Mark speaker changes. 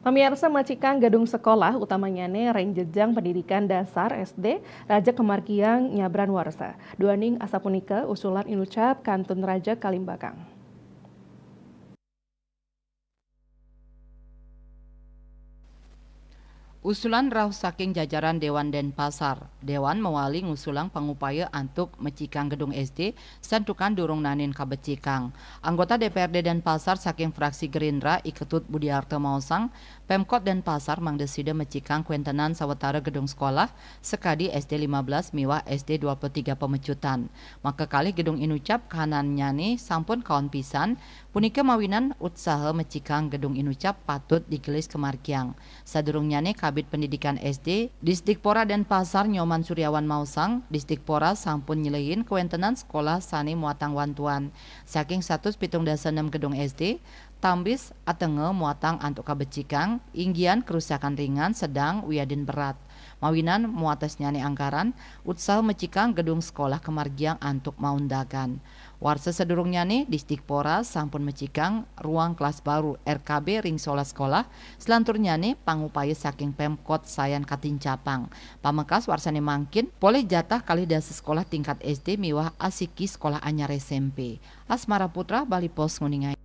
Speaker 1: Pamirsa Macikang gedung sekolah utamanya renjejang pendidikan dasar SD Raja Kemarkiang Nyabran Warsa. Duaning asapunika usulan inucap Kantun Raja Kalimbakang.
Speaker 2: Usulan rauh saking jajaran Dewan Denpasar. Dewan mewali ngusulang pangupaya antuk mecikang gedung SD santukan durung nanin kabecikang. Anggota DPRD Denpasar saking fraksi Gerindra Iketut Budiarto Mausang, Pemkot Denpasar mangdesida mecikang kuentenan sawetara gedung sekolah sekadi SD 15 miwah SD 23 pemecutan. Maka kali gedung inucap kanannya nih sampun kawan pisan, punika mawinan usaha mecikang gedung inucap patut digelis kemarkiang. Sadurungnya nih Kabid Pendidikan SD, Disdikpora Denpasar Nyoman Suryawan Mausang, Disdikpora sampun nyelehin kuentenan sekolah sani muatang wantuan. Saking 176 gedung SD, tambis atenge muatang antuk kabecikang, inggian kerusakan ringan, sedang, wiadin berat. Mawinan muatas nyani anggaran, utsal mecikang gedung sekolah kemargiang antuk maundagan. Warsa sedurungnya nih Disdikpora sampun mecikang ruang kelas baru RKB ring sola sekolah, selanturnya nih pangupaya saking Pemkot Sayan Katincapang. Pamekas warsane mangkin boleh jatah kali dasa sekolah tingkat SD miwah asiki sekolah anyar SMP. Asmara Putra Bali Pos nguningai.